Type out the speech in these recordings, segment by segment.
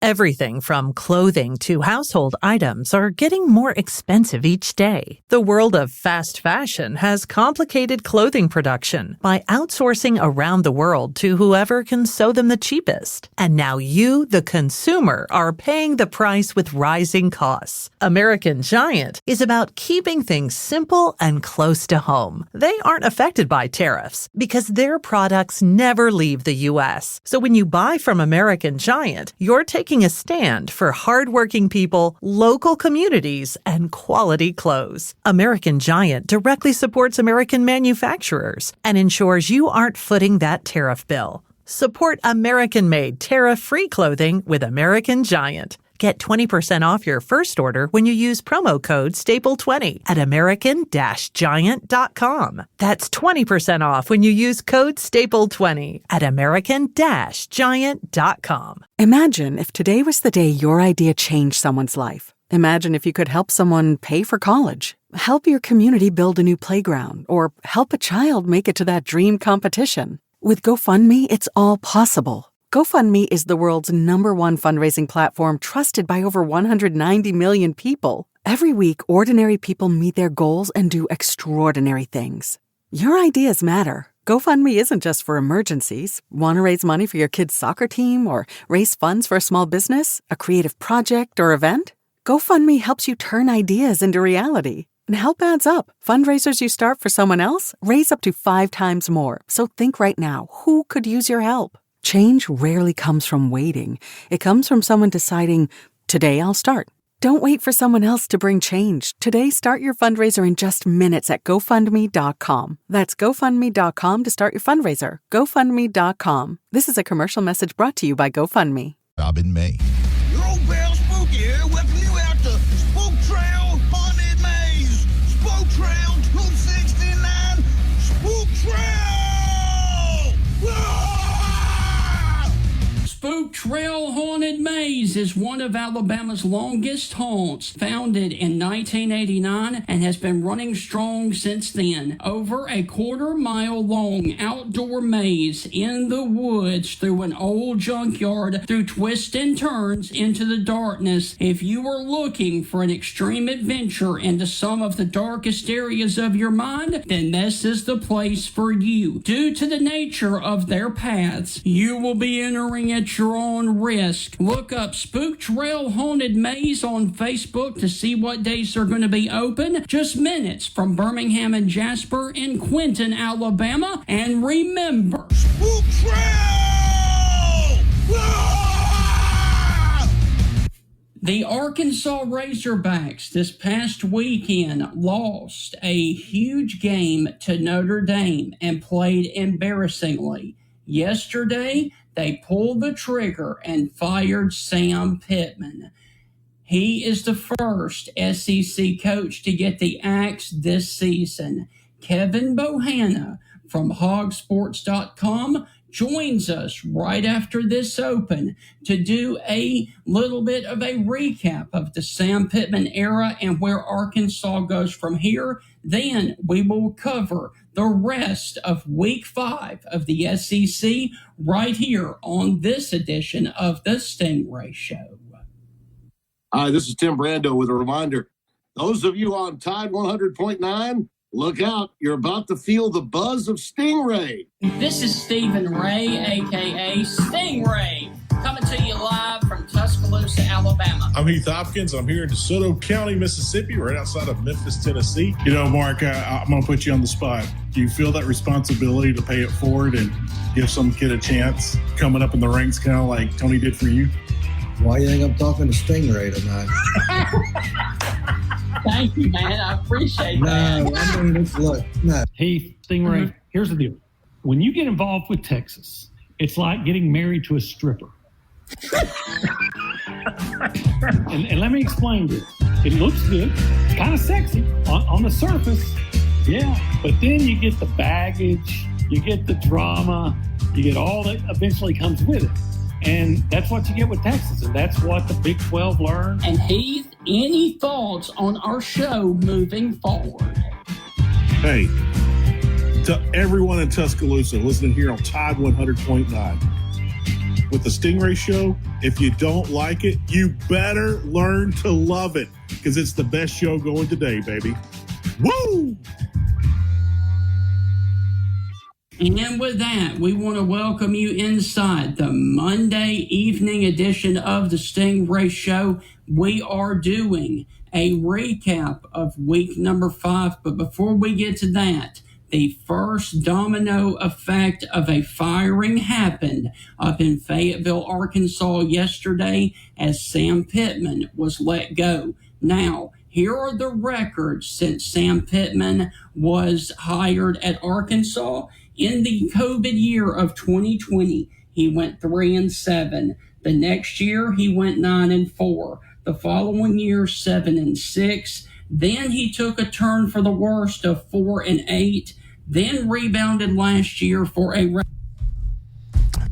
Everything from clothing to household items are getting more expensive each day. The world of fast fashion has complicated clothing production by outsourcing around the world to whoever can sew them the cheapest. And now you, the consumer, are paying the price with rising costs. American Giant is about keeping things simple and close to home. They aren't affected by tariffs because their products never leave the U.S. So when you buy from American Giant, you're taking a stand for hardworking people, local communities, and quality clothes. American Giant directly supports American manufacturers and ensures you aren't footing that tariff bill. Support American-made, tariff-free clothing with American Giant. Get 20% off your first order when you use promo code STAPLE20 at American-Giant.com. That's 20% off when you use code STAPLE20 at American-Giant.com. Imagine if today was the day your idea changed someone's life. Imagine if you could help someone pay for college, help your community build a new playground, or help a child make it to that dream competition. With GoFundMe, it's all possible. GoFundMe is the world's #1 fundraising platform trusted by over 190 million people. Every week, ordinary people meet their goals and do extraordinary things. Your ideas matter. GoFundMe isn't just for emergencies. Want to raise money for your kid's soccer team or raise funds for a small business, a creative project, or event? GoFundMe helps you turn ideas into reality. And help adds up. Fundraisers you start for someone else raise up to 5 times more. So think right now, who could use your help? Change rarely comes from waiting. It comes from someone deciding, today I'll start. Don't wait for someone else to bring change. Today, start your fundraiser in just minutes at GoFundMe.com. That's GoFundMe.com to start your fundraiser. GoFundMe.com. This is a commercial message brought to you by GoFundMe. Robin May. Your old pal Spooky here, welcoming you out to Spook Trail Haunted Maze. Spook Trail 269. Spook Trail! Spook Trail Haunted Maze is one of Alabama's longest haunts, founded in 1989 and has been running strong since then. Over a quarter-mile-long outdoor maze in the woods through an old junkyard, through twists and turns into the darkness. If you are looking for an extreme adventure into some of the darkest areas of your mind, then this is the place for you. Due to the nature of their paths, you will be entering at your own risk. Look up Spook Trail Haunted Maze on Facebook to see what days they're going to be open. Just minutes from Birmingham and Jasper in Quinton, Alabama. And remember, Spook Trail! the Arkansas Razorbacks this past weekend lost a huge game to Notre Dame and played embarrassingly. Yesterday, they pulled the trigger and fired Sam Pittman. He is the first SEC coach to get the axe this season. Kevin Bohanna from hogsports.com joins us right after this open to do a little bit of a recap of the Sam Pittman era and where Arkansas goes from here. Then we will cover the rest of Week 5 of the SEC right here on this edition of the Stingray Show. Hi, this is Tim Brando with a reminder. Those of you on Tide 100.9, look out. You're about to feel the buzz of Stingray. This is Stephen Ray, a.k.a. Stingray, coming to you live from Tuscaloosa, Alabama. I'm Heath Hopkins. I'm here in DeSoto County, Mississippi, right outside of Memphis, Tennessee. You know, Mark, I'm going to put you on the spot. Do you feel that responsibility to pay it forward and give some kid a chance coming up in the ranks, kind of like Tony did for you? Why do you think I'm talking to Stingray tonight? Thank you, man. I appreciate that. No, I mean, look. Hey, Stingray, Here's the deal. When you get involved with Texas, it's like getting married to a stripper. and let me explain this. It looks good. It's kind of sexy on the surface. Yeah. But then you get the baggage, you get the drama, you get all that eventually comes with it. And that's what you get with Texas, and that's what the Big 12 learned. And Heath, any thoughts on our show moving forward? Hey, to everyone in Tuscaloosa listening here on Tide 100.9. With the Stingray Show, If you don't like it, you better learn to love it, because it's the best show going today, baby. Woo! And with that, we want to welcome you inside the Monday evening edition of the Stingray Show. We are doing a recap of week number 5. But before we get to that, the first domino effect of a firing happened up in Fayetteville, Arkansas yesterday as Sam Pittman was let go. Now, here are the records since Sam Pittman was hired at Arkansas. In the COVID year of 2020, he went 3-7. The next year, he went 9-4. The following year, 7-6. Then he took a turn for the worst of 4-8. Then rebounded last year for a...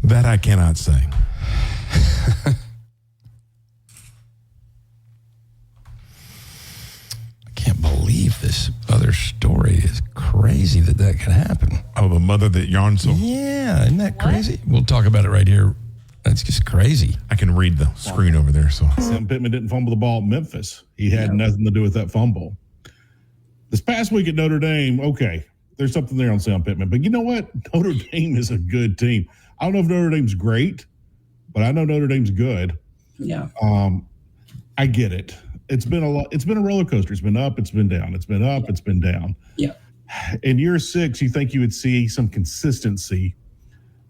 That I cannot say. Believe this other story is crazy that could happen. Oh, the mother that yarned so. Yeah, isn't that crazy? We'll talk about it right here. That's just crazy. I can read the screen over there. So Sam Pittman didn't fumble the ball at Memphis. He had nothing to do with that fumble. This past week at Notre Dame, okay, there's something there on Sam Pittman. But you know what? Notre Dame is a good team. I don't know if Notre Dame's great, but I know Notre Dame's good. Yeah. I get it. It's been a roller coaster. It's been up, it's been down. It's been up, it's been down. Yeah. In year 6, you think you would see some consistency,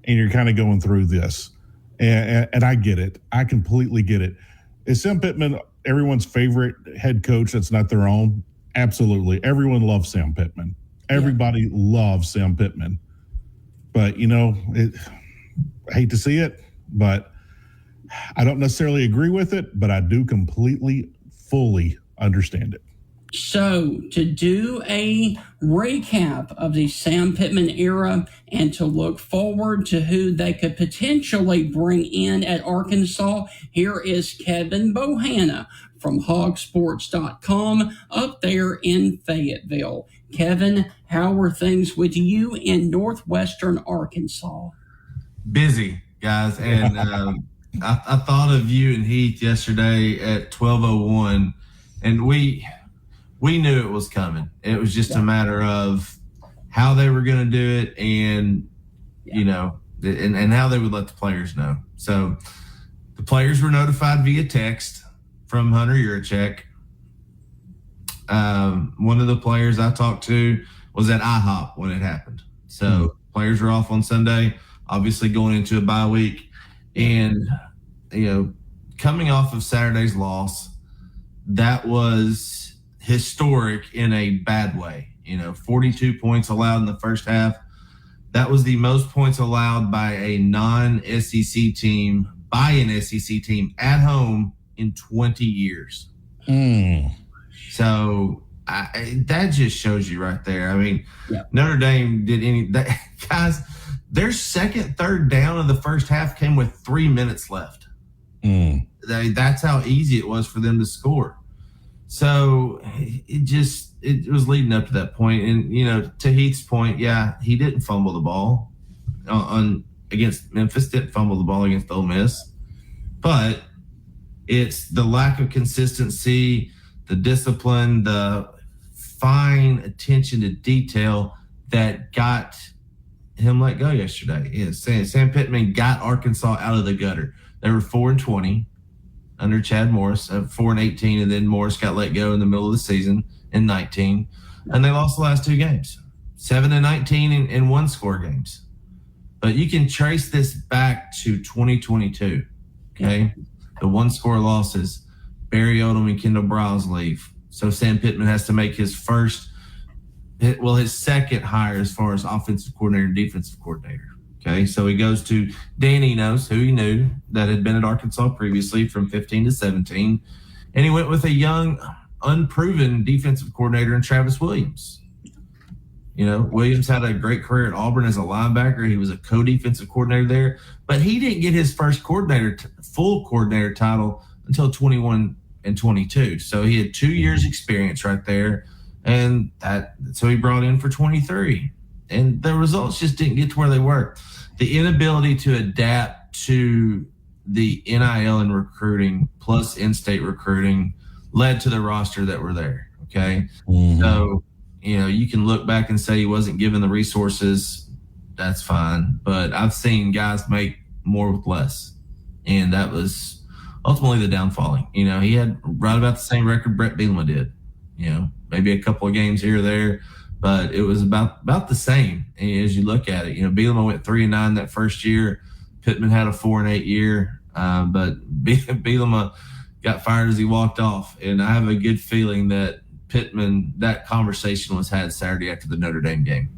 and you're kind of going through this. And I get it. I completely get it. Is Sam Pittman everyone's favorite head coach that's not their own? Absolutely. Everyone loves Sam Pittman. Everybody loves Sam Pittman. But, I hate to see it, but I don't necessarily agree with it, but I do fully understand it. So, to do a recap of the Sam Pittman era and to look forward to who they could potentially bring in at Arkansas, here is Kevin Bohanna from hogsports.com up there in Fayetteville. Kevin, how are things with you in northwestern Arkansas? Busy, guys, and I thought of you and Heath yesterday at 12:01, and we knew it was coming. It was just a matter of how they were going to do it, and and how they would let the players know. So the players were notified via text from Hunter Yurachek. One of the players I talked to was at IHOP when it happened. So players were off on Sunday, obviously going into a bye week. And, coming off of Saturday's loss, that was historic in a bad way. 42 points allowed in the first half. That was the most points allowed by a non-SEC team, by an SEC team at home in 20 years. So that just shows you right there. I mean, Notre Dame guys, their second third down in the first half came with 3 minutes left. That's how easy it was for them to score. So it was leading up to that point. And, to Heath's point, he didn't fumble the ball against Memphis, didn't fumble the ball against Ole Miss. But it's the lack of consistency, the discipline, the fine attention to detail that got him let go yesterday. Sam Pittman got Arkansas out of the gutter. They were 4-20 under Chad Morris, 4-18, and then Morris got let go in the middle of the season in 19, and they lost the last 2 games, 7-19 in one-score games. But you can trace this back to 2022. Okay, the one-score losses. Barry Odom and Kendall Briles leave, so Sam Pittman has to make his second hire as far as offensive coordinator and defensive coordinator. Okay, so he goes to Dan Enos, who he knew that had been at Arkansas previously from 15 to 17, and he went with a young, unproven defensive coordinator in Travis Williams. Williams had a great career at Auburn as a linebacker. He was a co-defensive coordinator there, but he didn't get his first full coordinator title until 21 and 22. So he had 2 years experience right there, and so he brought in for 23. And the results just didn't get to where they were. The inability to adapt to the NIL and recruiting plus in-state recruiting led to the roster that were there. Okay. Mm-hmm. So, you can look back and say he wasn't given the resources. That's fine. But I've seen guys make more with less. And that was ultimately the downfalling. He had right about the same record Brett Bielema did. Maybe a couple of games here or there, but it was about the same as you look at it. Bielema went 3-9 that first year. Pittman had a 4-8 year, but Bielema got fired as he walked off. And I have a good feeling that Pittman, that conversation was had Saturday after the Notre Dame game.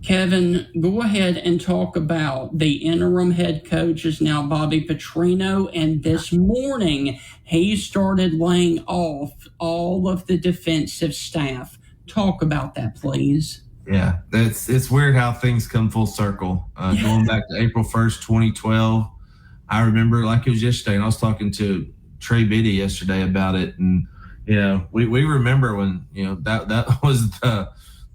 Kevin, go ahead and talk about the interim head coach is now Bobby Petrino, and this morning he started laying off all of the defensive staff. Talk about that, please. Yeah, it's weird how things come full circle. Going back to April 1st, 2012, I remember like it was yesterday, and I was talking to Trey Biddy yesterday about it, and we remember when that was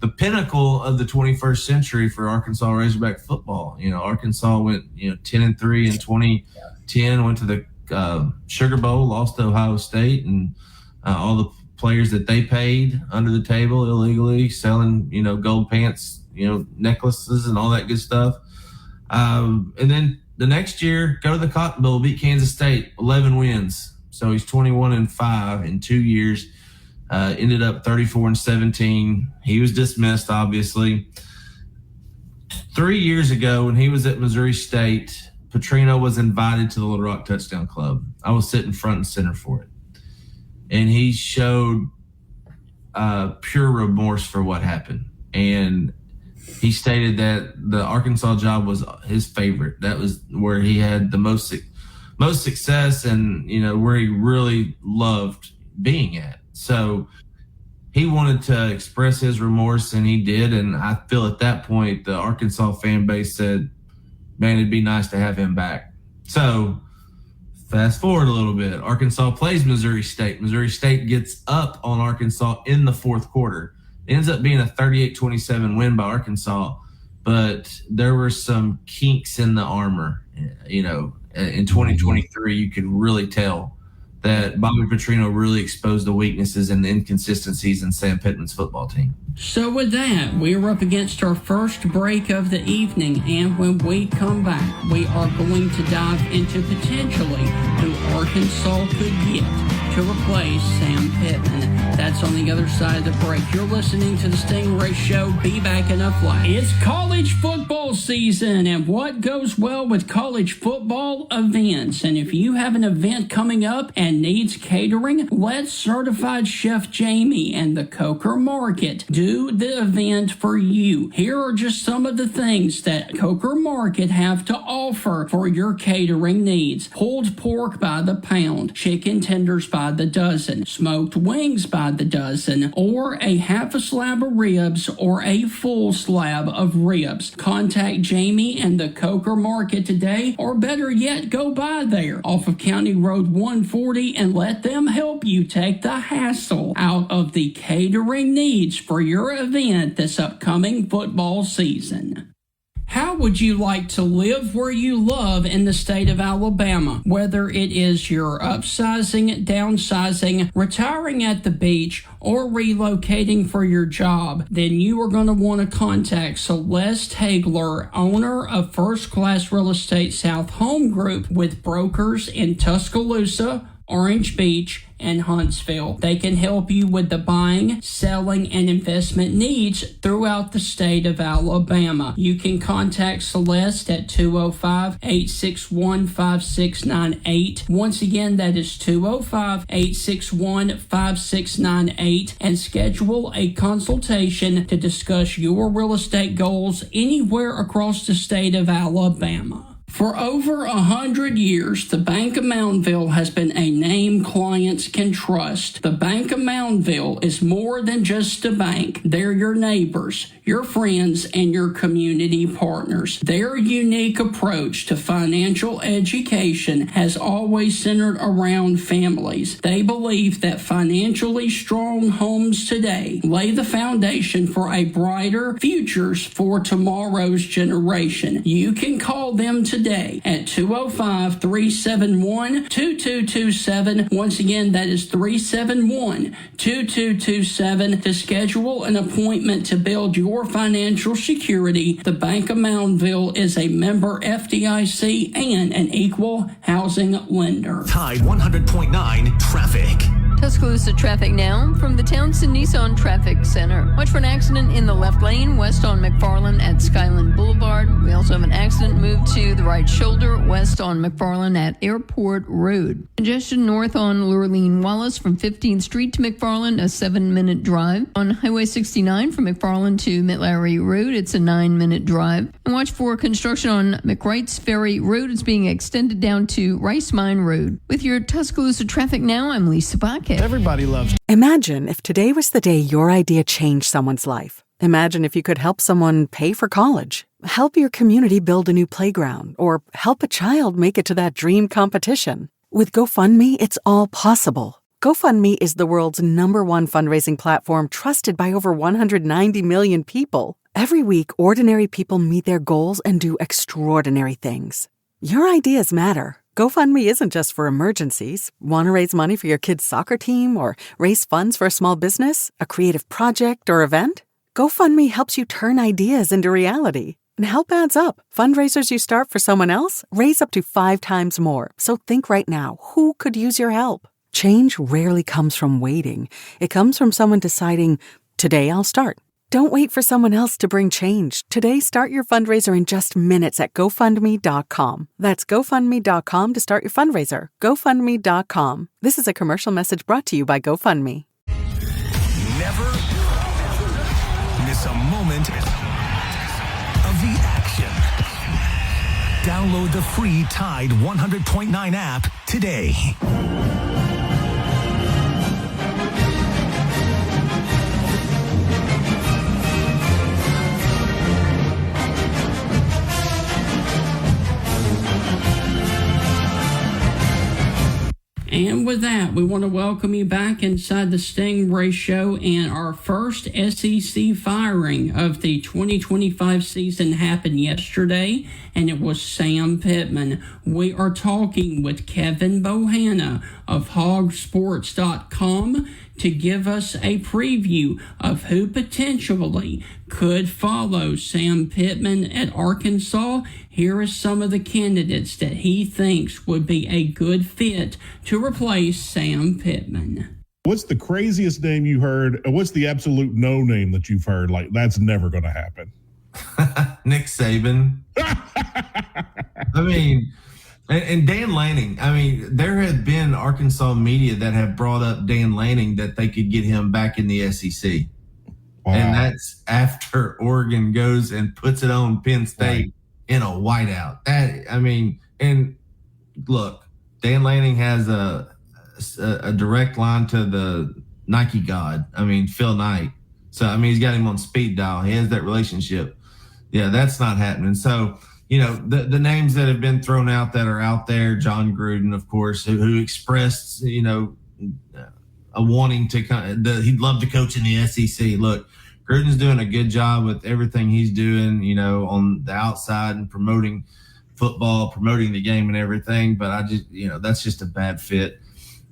the pinnacle of the 21st century for Arkansas Razorback football. Arkansas went 10-3 in 2010, went to the Sugar Bowl, lost to Ohio State, and all the players that they paid under the table illegally selling gold pants, necklaces and all that good stuff. And then the next year, go to the Cotton Bowl, beat Kansas State, 11 wins. So he's 21-5 in 2 years. Ended up 34-17. He was dismissed, obviously. 3 years ago, when he was at Missouri State, Petrino was invited to the Little Rock Touchdown Club. I was sitting front and center for it. And he showed pure remorse for what happened. And he stated that the Arkansas job was his favorite. That was where he had the most success and, where he really loved being at. So he wanted to express his remorse, and he did. And I feel at that point, the Arkansas fan base said, man, it'd be nice to have him back. So fast forward a little bit. Arkansas plays Missouri State. Missouri State gets up on Arkansas in the fourth quarter. It ends up being a 38-27 win by Arkansas, but there were some kinks in the armor. In 2023, you could really tell that Bobby Petrino really exposed the weaknesses and the inconsistencies in Sam Pittman's football team. So with that, we are up against our first break of the evening, and when we come back, we are going to dive into potentially who Arkansas could get to replace Sam Pittman. That's on the other side of the break. You're listening to the Stingray Show. Be back in a flash. It's college football season, and what goes well with college football events? And if you have an event coming up and needs catering, let Certified Chef Jamie and the Coker Market do the event for you. Here are just some of the things that Coker Market have to offer for your catering needs. Pulled pork by the pound, chicken tenders by the dozen, smoked wings by the dozen, or a half a slab of ribs or a full slab of ribs. Contact Jamie and the Coker Market today, or better yet, go by there off of County Road 140 and let them help you take the hassle out of the catering needs for your event this upcoming football season. How would you like to live where you love in the state of Alabama? Whether it is you're upsizing, downsizing, retiring at the beach, or relocating for your job, then you are going to want to contact Celeste Hagler, owner of First Class Real Estate South Home Group, with brokers in Tuscaloosa, Orange Beach, and Huntsville. They can help you with the buying, selling, and investment needs throughout the state of Alabama. You can contact Celeste at 205-861-5698. Once again, that is 205-861-5698, and schedule a consultation to discuss your real estate goals anywhere across the state of Alabama. For over 100 years, the Bank of Moundville has been a name clients can trust. The Bank of Moundville is more than just a bank. They're your neighbors, your friends, and your community partners. Their unique approach to financial education has always centered around families. They believe that financially strong homes today lay the foundation for a brighter futures for tomorrow's generation. You can call them today today at 205-371-2227. Once again, that is 371-2227 to schedule an appointment to build your financial security. The Bank of Moundville is a member FDIC and an equal housing lender. Tide 100.9 traffic. Tuscaloosa traffic now from the Townsend Nissan Traffic Center. Watch for an accident in the left lane west on McFarland at Skyland Boulevard. We also have an accident moved to the right shoulder west on McFarland at Airport Road. Congestion north on Lurleen Wallace from 15th Street to McFarland, a 7-minute drive. On Highway 69 from McFarland to Mitlary Road, it's a 9-minute drive. And watch for construction on McWright's Ferry Road. It's being extended down to Rice Mine Road. With your Tuscaloosa traffic now, I'm Lisa Baquet. Everybody loves. Imagine if today was the day your idea changed someone's life. Imagine if you could help someone pay for college, help your community build a new playground, or help a child make it to that dream competition. With GoFundMe, it's all possible. GoFundMe is the world's #1 fundraising platform trusted by over 190 million people. Every week, ordinary people meet their goals and do extraordinary things. Your ideas matter. GoFundMe isn't just for emergencies. Want to raise money for your kid's soccer team or raise funds for a small business, a creative project, or event? GoFundMe helps you turn ideas into reality. And help adds up. Fundraisers you start for someone else raise up to 5 times more. So think right now, who could use your help? Change rarely comes from waiting. It comes from someone deciding, today I'll start. Don't wait for someone else to bring change. Today, start your fundraiser in just minutes at GoFundMe.com. That's GoFundMe.com to start your fundraiser. GoFundMe.com. This is a commercial message brought to you by GoFundMe. Never miss a moment of the action. Download the free Tide 100.9 app today. And with that, we want to welcome you back inside the Stingray Show, and our first SEC firing of the 2025 season happened yesterday, and it was Sam Pittman. We are talking with Kevin Bohanna of hogsports.com to give us a preview of who potentially could follow Sam Pittman at Arkansas. Here are some of the candidates that he thinks would be a good fit to replace Sam Pittman. What's the craziest name you heard? What's the absolute no name that you've heard? Like, that's never going to happen. Nick Saban. I mean, and Dan Lanning. I mean, there have been Arkansas media that have brought up Dan Lanning that they could get him back in the SEC. Wow. And that's after Oregon goes and puts it on Penn State in a whiteout. That, I mean, and look, Dan Lanning has a direct line to the Nike god. I mean, Phil Knight. So, I mean, he's got him on speed dial. He has that relationship. Yeah, that's not happening. So, you know, the names that have been thrown out that are out there, John Gruden, of course, who expressed, you know, a wanting to he'd love to coach in the SEC. Look, Gruden's doing a good job with everything he's doing, you know, on the outside and promoting football, promoting the game and everything. But I just, you know, that's just a bad fit.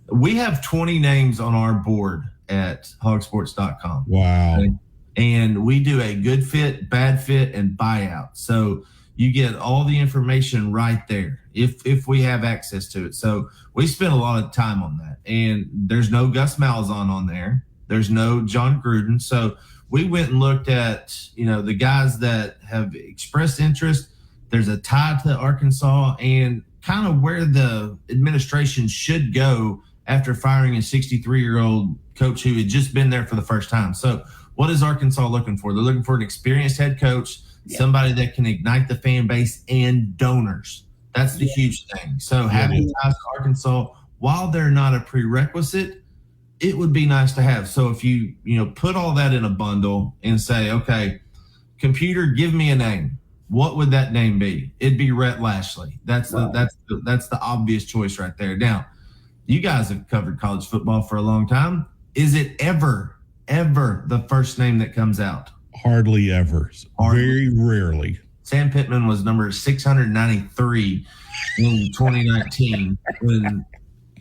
We have 20 names on our board at hogsports.com. Wow. Okay? And we do a good fit, bad fit, and buyout. So you get all the information right there if we have access to it. So we spend a lot of time on that. And there's no Gus Malzahn on there. There's no John Gruden. So we went and looked at, you know, the guys that have expressed interest. There's a tie to Arkansas and kind of where the administration should go after firing a 63-year-old coach who had just been there for the first time. So what is Arkansas looking for? They're looking for an experienced head coach, somebody that can ignite the fan base and donors. That's the huge thing. So having ties to Arkansas, while they're not a prerequisite, it would be nice to have. So if you put all that in a bundle and say, okay, computer, give me a name. What would that name be? It'd be Rhett Lashley. That's the obvious choice right there. Now, you guys have covered college football for a long time. Is it ever the first name that comes out? Hardly ever. Very rarely. Sam Pittman was number 693 in 2019 when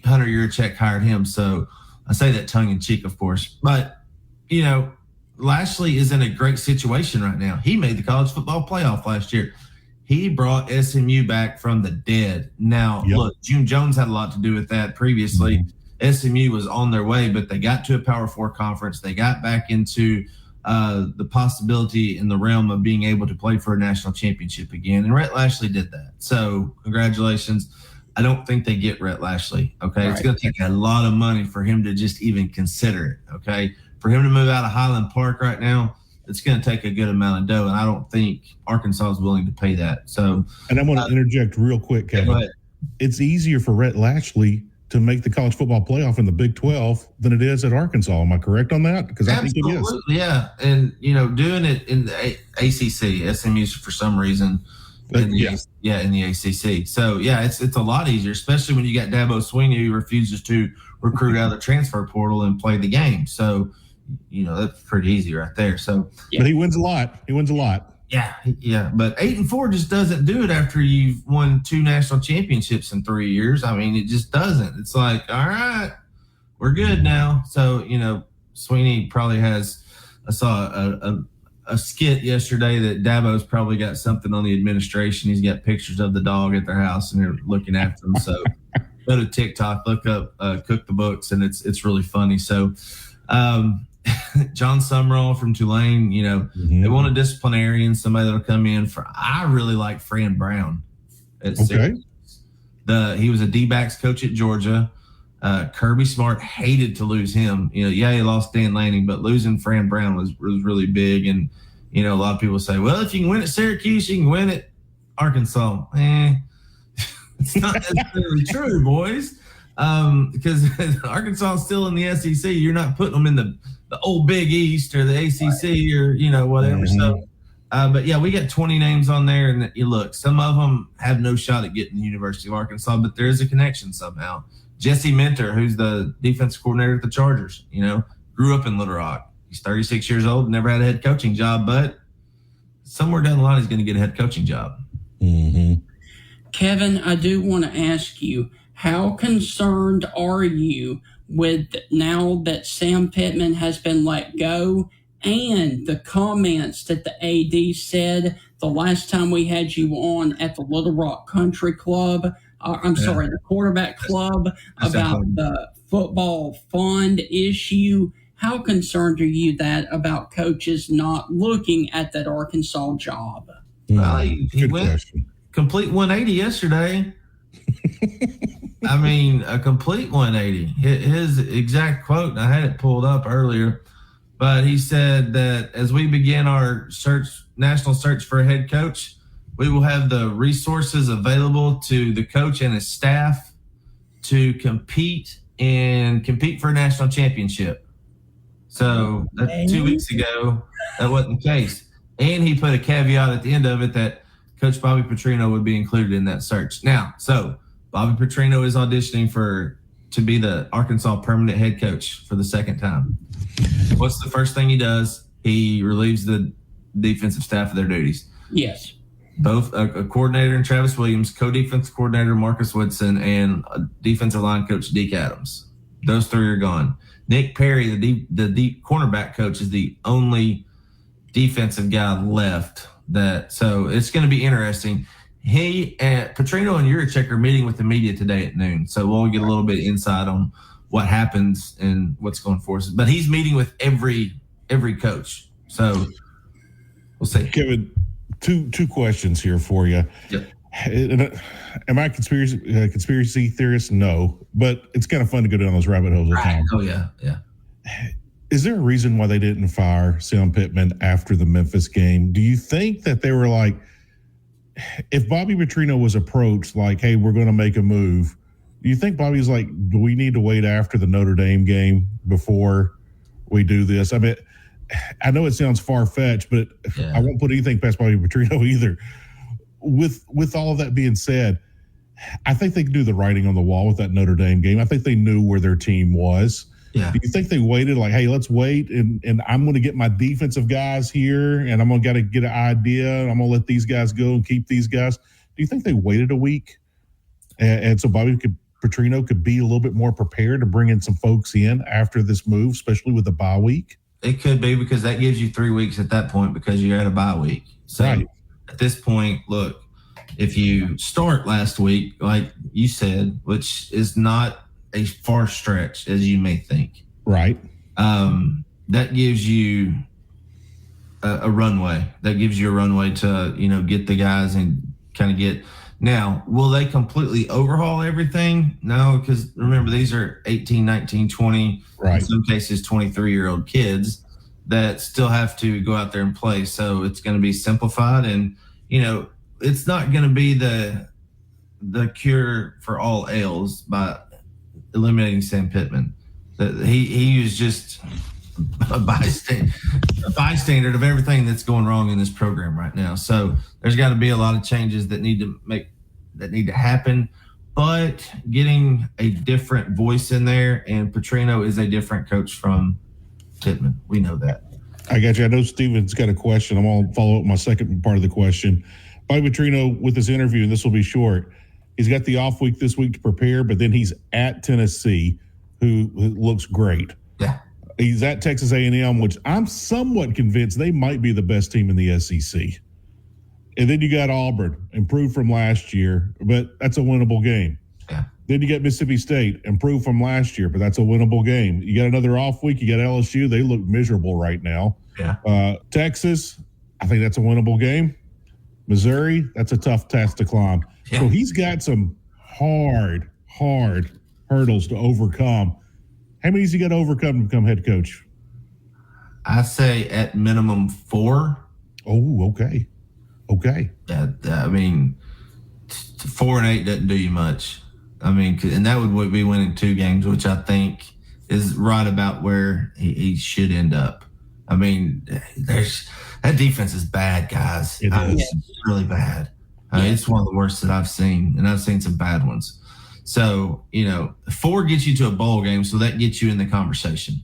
Hunter Yurachek hired him. So I say that tongue in cheek, of course. But, you know, Lashley is in a great situation right now. He made the college football playoff last year. He brought SMU back from the dead. Now, look, June Jones had a lot to do with that previously. Mm-hmm. SMU was on their way, but they got to a Power 4 conference. They got back into the possibility in the realm of being able to play for a national championship again. And Rhett Lashley did that. So congratulations. I don't think they get Rhett Lashley. Okay. Right. It's going to take a lot of money for him to just even consider it. Okay. For him to move out of Highland Park right now, it's going to take a good amount of dough. And I don't think Arkansas is willing to pay that. So, and I'm going to interject real quick, Kevin. It's easier for Rhett Lashley to make the college football playoff in the Big 12 than it is at Arkansas. Am I correct on that? Because I think it is. Yeah. And, you know, doing it in the ACC, SMU's for some reason in the ACC. So, yeah, it's a lot easier, especially when you got Dabo Swinney who refuses to recruit out of the transfer portal and play the game. So, you know, that's pretty easy right there. So, but he wins a lot. Yeah. But 8-4 just doesn't do it after you've won 2 national championships in 3 years. I mean, it just doesn't. It's like, all right, we're good now. So, you know, Swinney probably has. I saw a skit yesterday that Dabo's probably got something on the administration. He's got pictures of the dog at their house and they're looking after him. So go to TikTok, look up Cook the Books, and it's really funny. So. John Sumrall from Tulane, you know, they want a disciplinarian, somebody that'll come in for. I really like Fran Brown. Okay. He was a D-backs coach at Georgia. Kirby Smart hated to lose him. You know, he lost Dan Lanning, but losing Fran Brown was really big. And, you know, a lot of people say, well, if you can win at Syracuse, you can win at Arkansas. It's not necessarily true, boys. Because Arkansas is still in the SEC. You're not putting them in the old Big East or the ACC or, you know, whatever. Mm-hmm. So, but yeah, we got 20 names on there. And you look, some of them have no shot at getting the University of Arkansas, but there is a connection somehow. Jesse Minter, who's the defensive coordinator at the Chargers, you know, grew up in Little Rock. He's 36 years old, never had a head coaching job, but somewhere down the line, he's going to get a head coaching job. Mm-hmm. Kevin, I do want to ask you, how concerned are you with now that Sam Pittman has been let go and the comments that the AD said the last time we had you on at the Little Rock Country Club, the quarterback club, about the football fund issue? How concerned are you about coaches not looking at that Arkansas job? Well, he went complete 180 yesterday. I mean, a complete 180. His exact quote, and I had it pulled up earlier, but he said that as we begin our national search for a head coach, we will have the resources available to the coach and his staff to compete for a national championship. So that's 2 weeks ago, that wasn't the case. And he put a caveat at the end of it that Coach Bobby Petrino would be included in that search. Now, so Bobby Petrino is auditioning to be the Arkansas permanent head coach for the second time. What's the first thing he does? He relieves the defensive staff of their duties. Yes. Both a coordinator in Travis Williams, co-defensive coordinator Marcus Woodson, and a defensive line coach Deke Adams. Those 3 are gone. Nick Perry, the deep cornerback coach, is the only defensive guy left. So it's going to be interesting. Petrino and Yurachek are meeting with the media today at noon, so we'll get a little bit of insight on what happens and what's going for us. But he's meeting with every coach, so we'll see. Kevin, two questions here for you. Yep. Am I a conspiracy theorist? No, but it's kind of fun to go down those rabbit holes all the time. Oh yeah. Is there a reason why they didn't fire Sam Pittman after the Memphis game? Do you think that they were like, if Bobby Petrino was approached like, hey, we're going to make a move, do you think Bobby's like, do we need to wait after the Notre Dame game before we do this? I mean, I know it sounds far-fetched, but I won't put anything past Bobby Petrino either. With all of that being said, I think they could do the writing on the wall with that Notre Dame game. I think they knew where their team was. Yeah. Do you think they waited like, hey, let's wait and I'm going to get my defensive guys here and I'm going to get an idea and I'm going to let these guys go and keep these guys? Do you think they waited a week and so Bobby Petrino could be a little bit more prepared to bring in some folks in after this move, especially with the bye week? It could be because that gives you 3 weeks at that point because you're at a bye week. So at this point, look, if you start last week, like you said, which is not a far stretch as you may think. Right. That gives you a runway. That gives you a runway to, get the guys and kind of get. Now, will they completely overhaul everything? No, because remember, these are 18, 19, 20, in some cases 23-year-old kids that still have to go out there and play. So it's going to be simplified and, it's not going to be the cure for all ails by eliminating Sam Pittman. He was just a bystander of everything that's going wrong in this program right now. So there's got to be a lot of changes that need to happen. But getting a different voice in there, and Petrino is a different coach from Pittman. We know that. I got you. I know Steven's got a question. I'm going to follow up my second part of the question. Bobby Petrino with his interview, and this will be short. He's got the off week this week to prepare, but then he's at Tennessee, who looks great. Yeah. He's at Texas A&M, which I'm somewhat convinced they might be the best team in the SEC. And then you got Auburn, improved from last year, but that's a winnable game. Yeah. Then you got Mississippi State, improved from last year, but that's a winnable game. You got another off week. You got LSU. They look miserable right now. Yeah. Texas, I think that's a winnable game. Missouri, that's a tough task to climb. Yeah. So he's got some hard hurdles to overcome. How many has he got to overcome to become head coach? I say at minimum 4. Oh, okay. Yeah, I mean, 4-8 doesn't do you much. I mean, and that would be winning 2 games, which I think is right about where he should end up. I mean, that defense is bad, guys. It's really bad. It's one of the worst that I've seen, and I've seen some bad ones. So, 4 gets you to a bowl game, so that gets you in the conversation.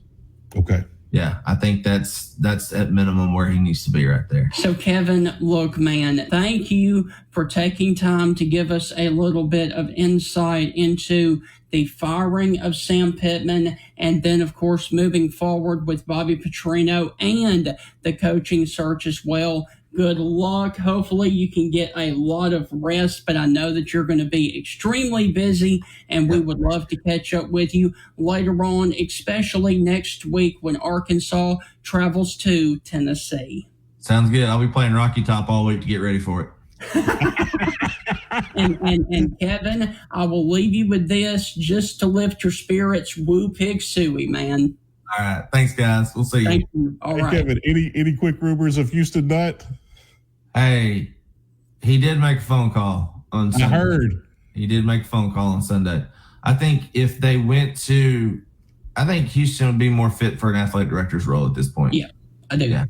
Okay. Yeah, I think that's at minimum where he needs to be right there. So, Kevin, look, man, thank you for taking time to give us a little bit of insight into the firing of Sam Pittman and then, of course, moving forward with Bobby Petrino and the coaching search as well. Good luck. Hopefully you can get a lot of rest, but I know that you're going to be extremely busy, and we would love to catch up with you later on, especially next week when Arkansas travels to Tennessee. Sounds good. I'll be playing Rocky Top all week to get ready for it. and Kevin, I will leave you with this just to lift your spirits. Woo Pig Suey, man. All right. Thanks, guys. We'll see you. Thank you. All right. Kevin, any quick rumors of Houston Nutt? Hey, he did make a phone call on Sunday. I heard. He did make a phone call on Sunday. I think if they went to – I think Houston would be more fit for an athletic director's role at this point. Yeah, I do. Yeah.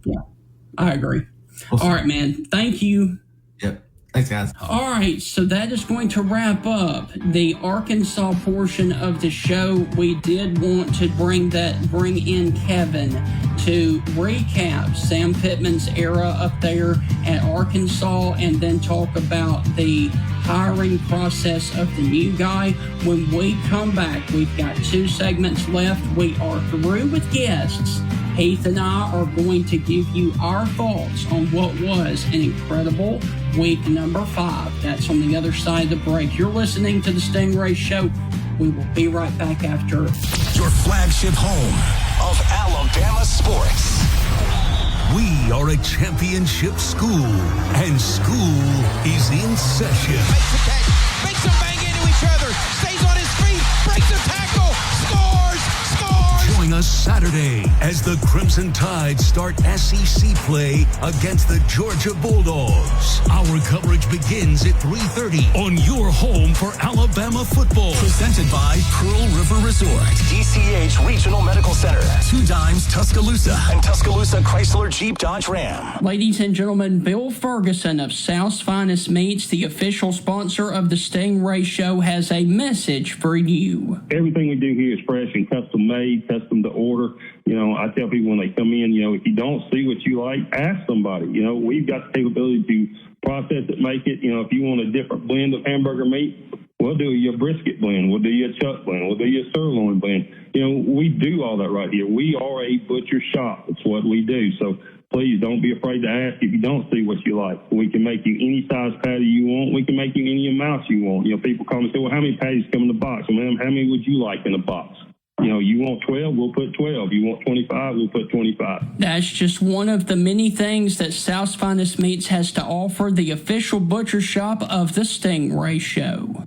I agree. All right, man. Thank you. Yep. Thanks, guys. All right, so that is going to wrap up the Arkansas portion of the show. We did want to bring in Kevin to recap Sam Pittman's era up there at Arkansas and then talk about the hiring process of the new guy. When we come back, we've got 2 segments left. We are through with guests. Heath and I are going to give you our thoughts on what was an incredible week number 5. That's on the other side of the break. You're listening to the Stingray Show. We will be right back after. Your flagship home of Alabama sports. We are a championship school, and school is in session. Makes the catch, makes them bang into each other, stays on his feet, breaks a tackle, scores! Join us Saturday as the Crimson Tide start SEC play against the Georgia Bulldogs. Our coverage begins at 3:30 on your home for Alabama football. Presented by Pearl River River Resort, DCH Regional Medical Center, 2 Dimes Tuscaloosa, and Tuscaloosa Chrysler Jeep Dodge Ram. Ladies and gentlemen, Bill Ferguson of South's Finest Meats, the official sponsor of the Stingray Show, has a message for you. Everything we do here is fresh and custom made, custom to order. I tell people when they come in, if you don't see what you like, ask somebody. We've got the capability to process it, make it. If you want a different blend of hamburger meat, we'll do you a brisket blend. We'll do you a chuck blend. We'll do you a sirloin blend. We do all that right here. We are a butcher shop. It's what we do. So please don't be afraid to ask if you don't see what you like. We can make you any size patty you want. We can make you any amount you want. People come and say, well, how many patties come in the box? Well, ma'am, how many would you like in a box? You want 12, we'll put 12. You want 25, we'll put 25. That's just one of the many things that South's Finest Meats has to offer, the official butcher shop of the Stingray Show.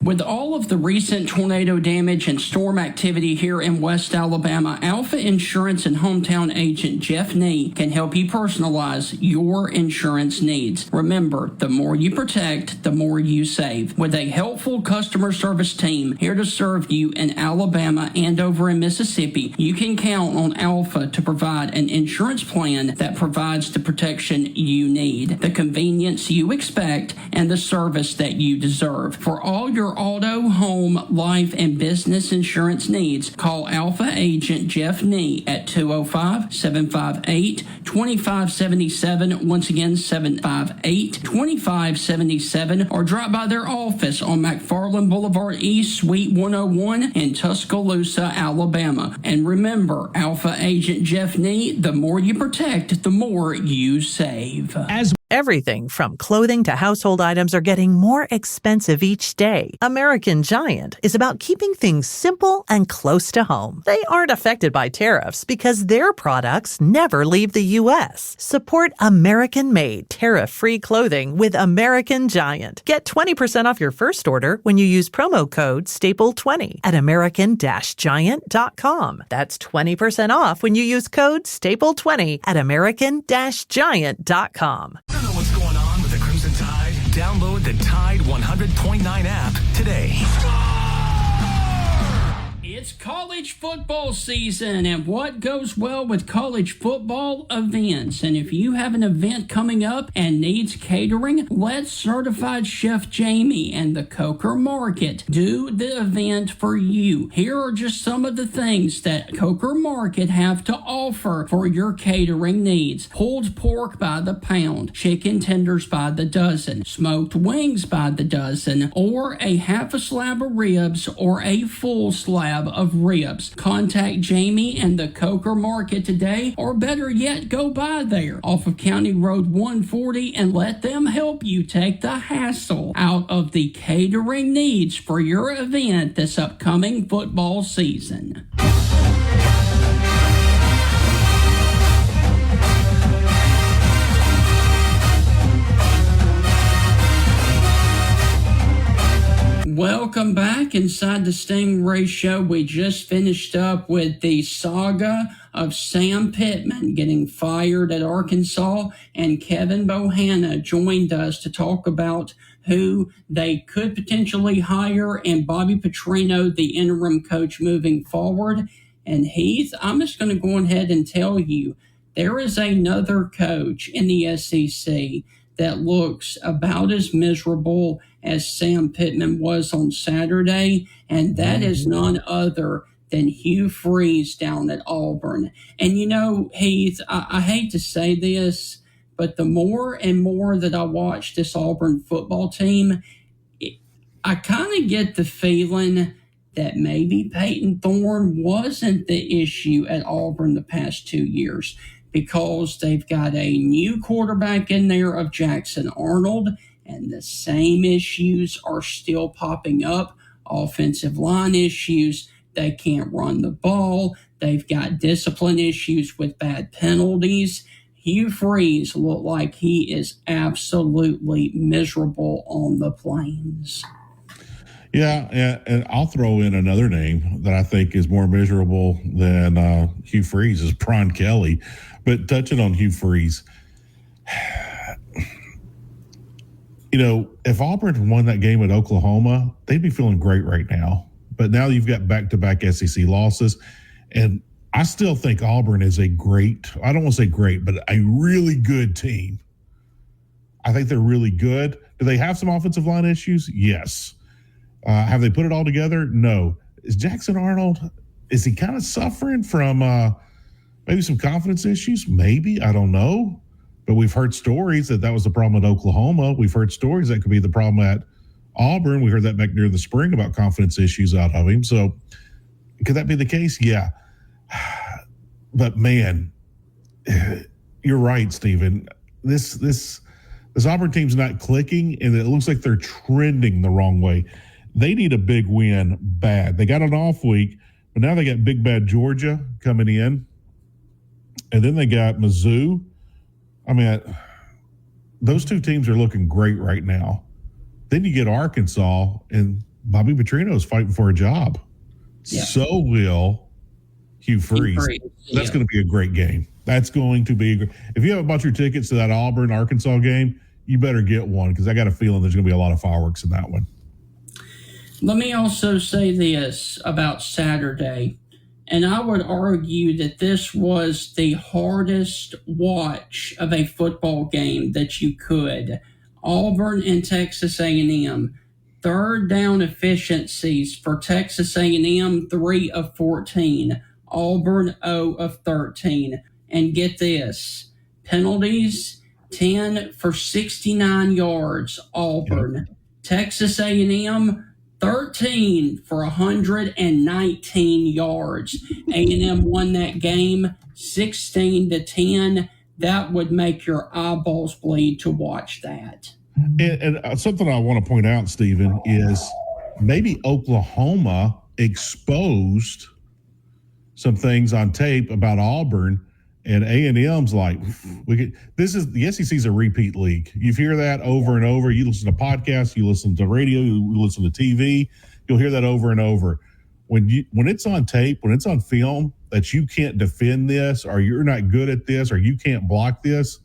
With all of the recent tornado damage and storm activity here in West Alabama, Alpha Insurance and hometown agent Jeff Nee can help you personalize your insurance needs. Remember, the more you protect, the more you save. With a helpful customer service team here to serve you in Alabama and over in Mississippi, you can count on Alpha to provide an insurance plan that provides the protection you need, the convenience you expect, and the service that you deserve. For all your auto, home, life, and business insurance needs, call Alpha Agent Jeff Nee at 205-758-2577. Once again, 758-2577, or drop by their office on McFarland Boulevard East, Suite 101 in Tuscaloosa, Alabama. And remember, Alpha Agent Jeff Nee, the more you protect, the more you save. Everything from clothing to household items are getting more expensive each day. American Giant is about keeping things simple and close to home. They aren't affected by tariffs because their products never leave the U.S. Support American-made, tariff-free clothing with American Giant. Get 20% off your first order when you use promo code STAPLE20 at American-Giant.com. That's 20% off when you use code STAPLE20 at American-Giant.com. Know what's going on with the Crimson Tide? Download the Tide 100.9 app today. It's college football season, and what goes well with college football? Events. And if you have an event coming up and needs catering, let Certified Chef Jamie and the Coker Market do the event for you. Here are just some of the things that Coker Market have to offer for your catering needs. Pulled pork by the pound, chicken tenders by the dozen, smoked wings by the dozen, or a half a slab of ribs or a full slab of ribs. Contact Jamie and the Coker Market today, or better yet, go by there off of County Road 140 and let them help you take the hassle out of the catering needs for your event this upcoming football season. Welcome back inside the Stingray Show. We just finished up with the saga of Sam Pittman getting fired at Arkansas, and Kevin Bohanna joined us to talk about who they could potentially hire and Bobby Petrino, the interim coach, moving forward. And Heath, I'm just going to go ahead and tell you, there is another coach in the SEC that looks about as miserable as Sam Pittman was on Saturday, and that is none other than Hugh Freeze down at Auburn. And Heath, I hate to say this, but the more and more that I watch this Auburn football team, I kind of get the feeling that maybe Peyton Thorne wasn't the issue at Auburn the past 2 years, because they've got a new quarterback in there of Jackson Arnold, and the same issues are still popping up. Offensive line issues. They can't run the ball. They've got discipline issues with bad penalties. Hugh Freeze looked like he is absolutely miserable on the Plains. Yeah, and I'll throw in another name that I think is more miserable than Hugh Freeze is Brian Kelly. But touching on Hugh Freeze, if Auburn won that game at Oklahoma, they'd be feeling great right now but now you've got back-to-back SEC losses. And I still think Auburn is I don't want to say great, but a really good team. I think they're really good. Do they have some offensive line issues? Yes. Have they put it all together? No. Is Jackson Arnold, is he kind of suffering from maybe some confidence issues? Maybe. I don't know. But we've heard stories that was the problem at Oklahoma. We've heard stories that could be the problem at Auburn. We heard that back near the spring about confidence issues out of him. So could that be the case? Yeah. But, man, you're right, Stephen. This Auburn team's not clicking, and it looks like they're trending the wrong way. They need a big win bad. They got an off week, but now they got big bad Georgia coming in, and then they got Mizzou. I mean, those two teams are looking great right now. Then you get Arkansas, and Bobby Petrino is fighting for a job. Yeah. So will Hugh Freeze. That's going to be a great game. That's going to be if you haven't bought your tickets to that Auburn-Arkansas game, you better get one because I got a feeling there's going to be a lot of fireworks in that one. Let me also say this about Saturday, and I would argue that this was the hardest watch of a football game that you could. Auburn and Texas A&M, third down efficiencies for Texas A&M, 3 of 14. Auburn, 0 of 13. And get this, penalties, 10 for 69 yards, Auburn. Yep. Texas A&M, 13 for 119 yards. A&M won that game 16-10. That would make your eyeballs bleed to watch that. And something I want to point out, Stephen, is maybe Oklahoma exposed some things on tape about Auburn, and A&M's like, the SEC's a repeat league. You hear that over and over. You listen to podcasts, you listen to radio, you listen to TV. You'll hear that over and over. When it's on tape, when it's on film, that you can't defend this, or you're not good at this, or you can't block this,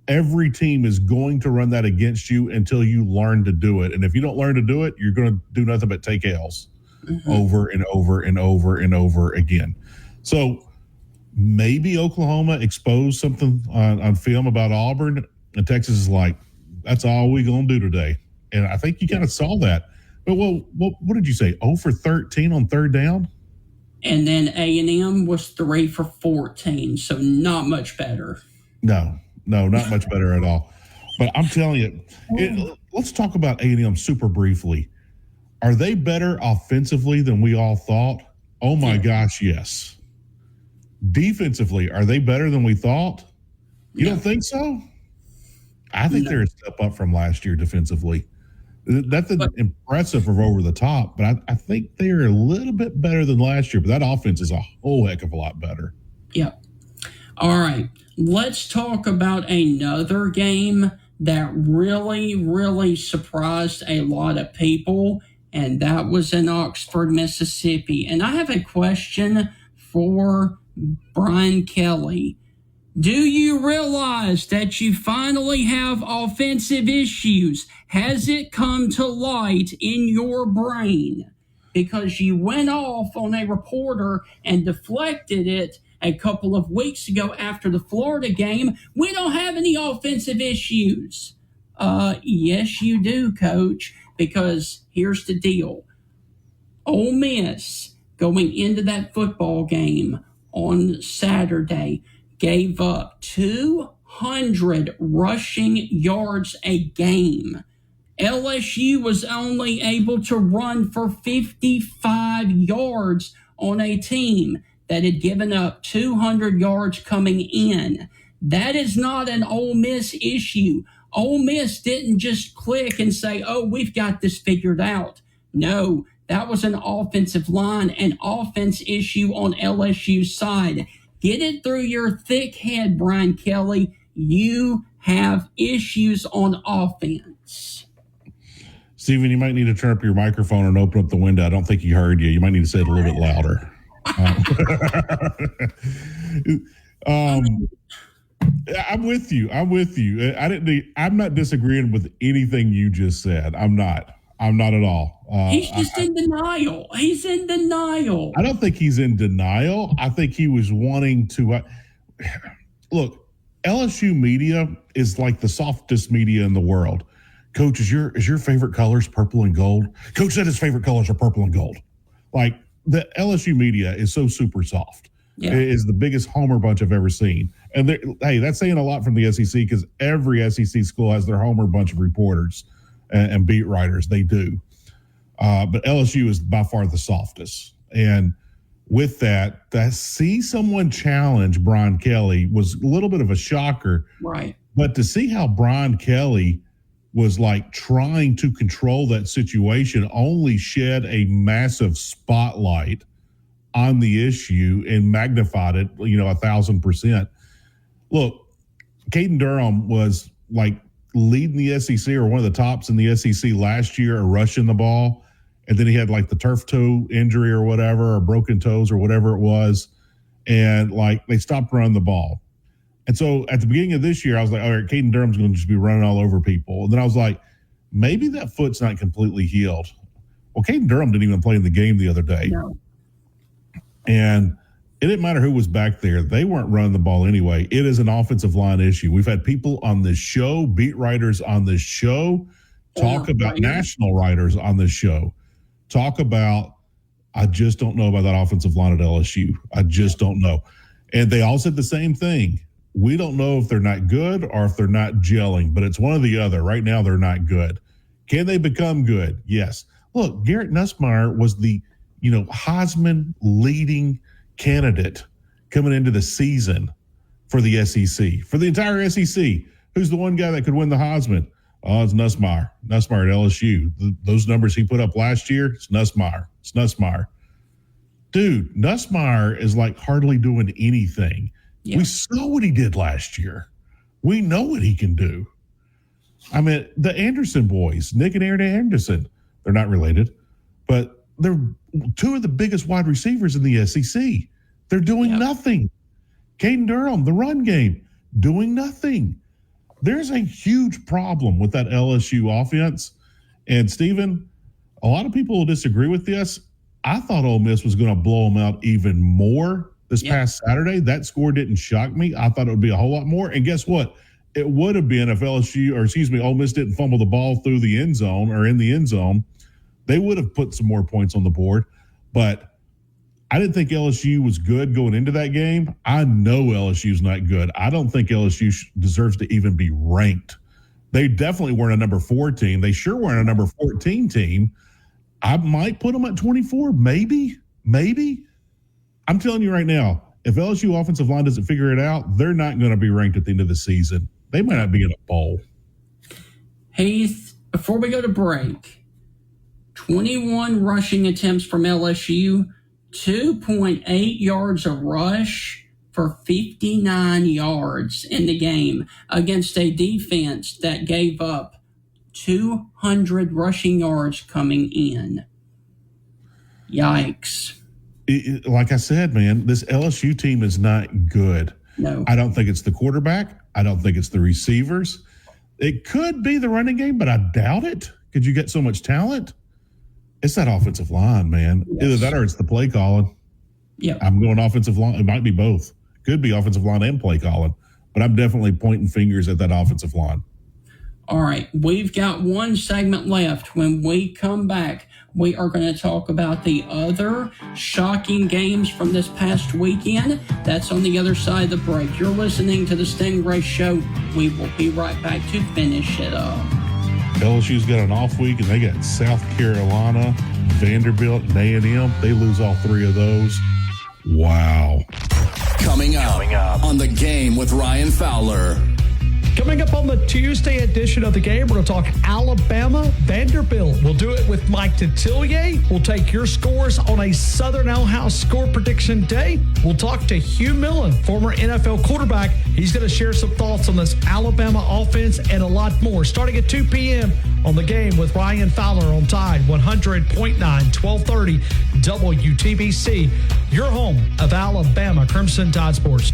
every team is going to run that against you until you learn to do it. And if you don't learn to do it, you're going to do nothing but take L's over and over and over and over again. So maybe Oklahoma exposed something on film about Auburn, and Texas is like, that's all we're going to do today. And I think you kind of saw that. But, what did you say, 0 for 13 on third down? And then A&M was 3 for 14, so not much better. No, not much better at all. But I'm telling you, let's talk about A&M super briefly. Are they better offensively than we all thought? Oh, my gosh, yes. Defensively, are they better than we thought? You don't think so? I think they're a step up from last year defensively. That's impressive or over the top, but I think they're a little bit better than last year. But that offense is a whole heck of a lot better. Yep. All right. Let's talk about another game that really, really surprised a lot of people, and that was in Oxford, Mississippi. And I have a question for Brian Kelly. Do you realize that you finally have offensive issues? Has it come to light in your brain? Because you went off on a reporter and deflected it a couple of weeks ago after the Florida game. We don't have any offensive issues. Yes, you do, Coach, because here's the deal. Ole Miss, going into that football game on Saturday, gave up 200 rushing yards a game. LSU was only able to run for 55 yards on a team that had given up 200 yards coming in. That is not an Ole Miss issue. Ole Miss didn't just click and say, oh, we've got this figured out. No, that was an offensive line, an offense issue on LSU's side. Get it through your thick head, Brian Kelly. You have issues on offense. Stephen, you might need to turn up your microphone and open up the window. I don't think he heard you. You might need to say it a little bit louder. I'm with you. I'm not disagreeing with anything you just said. I'm not. I'm not at all. He's just in denial. He's in denial. I don't think he's in denial. I think he was wanting to look. LSU media is like the softest media in the world. Coach, is your favorite colors purple and gold? Coach said his favorite colors are purple and gold. Like, the LSU media is so super soft. Yeah. It is the biggest homer bunch I've ever seen. And hey, that's saying a lot from the SEC because every SEC school has their homer bunch of reporters and beat writers. They do. But LSU is by far the softest. And with that, to see someone challenge Brian Kelly was a little bit of a shocker. Right. But to see how Brian Kelly was like trying to control that situation only shed a massive spotlight on the issue and magnified it, 1,000%. Look, Caden Durham was like leading the SEC or one of the tops in the SEC last year, rushing the ball. And then he had like the turf toe injury or whatever, or broken toes or whatever it was. And like they stopped running the ball. And so at the beginning of this year, I was like, all right, Caden Durham's going to just be running all over people. And then I was like, maybe that foot's not completely healed. Well, Caden Durham didn't even play in the game the other day. No. And it didn't matter who was back there. They weren't running the ball anyway. It is an offensive line issue. We've had people on this show, beat writers on this show, talk about national writers on this show, talk about, I just don't know about that offensive line at LSU. I just don't know. And they all said the same thing. We don't know if they're not good or if they're not gelling, but it's one or the other. Right now, they're not good. Can they become good? Yes. Look, Garrett Nussmeier was the, Heisman leading candidate coming into the season for the SEC, for the entire SEC. Who's the one guy that could win the Heisman? Oh, it's Nussmeier. Nussmeier at LSU. Those numbers he put up last year, it's Nussmeier. It's Nussmeier. Dude, Nussmeier is like hardly doing anything. Yeah. We saw what he did last year. We know what he can do. I mean, the Anderson boys, Nick and Aaron Anderson, they're not related, but they're two of the biggest wide receivers in the SEC. They're doing nothing. Caden Durham, the run game, doing nothing. There's a huge problem with that LSU offense. And, Steven, a lot of people will disagree with this. I thought Ole Miss was going to blow them out even more this past Saturday. That score didn't shock me. I thought it would be a whole lot more. And guess what? It would have been if Ole Miss didn't fumble the ball through the end zone or in the end zone. They would have put some more points on the board. But I didn't think LSU was good going into that game. I know LSU's not good. I don't think LSU deserves to even be ranked. They definitely weren't a number 4 team. They sure weren't a number 14 team. I might put them at 24, maybe. I'm telling you right now, if LSU offensive line doesn't figure it out, they're not going to be ranked at the end of the season. They might not be in a bowl. Heath, before we go to break, 21 rushing attempts from LSU, 2.8 yards a rush for 59 yards in the game against a defense that gave up 200 rushing yards coming in. Yikes. Like I said, man, this LSU team is not good. No. I don't think it's the quarterback. I don't think it's the receivers. It could be the running game, but I doubt it. Could you get so much talent? It's that offensive line, man. Yes. Either that or it's the play calling. Yeah. I'm going offensive line. It might be both. Could be offensive line and play calling. But I'm definitely pointing fingers at that offensive line. All right. We've got one segment left. When we come back, we are going to talk about the other shocking games from this past weekend. That's on the other side of the break. You're listening to the Stingray Show. We will be right back to finish it up. LSU's got an off week, and they got South Carolina, Vanderbilt, and A&M. They lose all 3 of those. Wow. Coming up on The Game with Ryan Fowler. Coming up on the Tuesday edition of The Game, we're going to talk Alabama, Vanderbilt. We'll do it with Mike Detillier. We'll take your scores on a Southern Ale House score prediction day. We'll talk to Hugh Millen, former NFL quarterback. He's going to share some thoughts on this Alabama offense and a lot more. Starting at 2 p.m. on The Game with Ryan Fowler on Tide 100.9, 1230 WTBC. Your home of Alabama Crimson Tide Sports.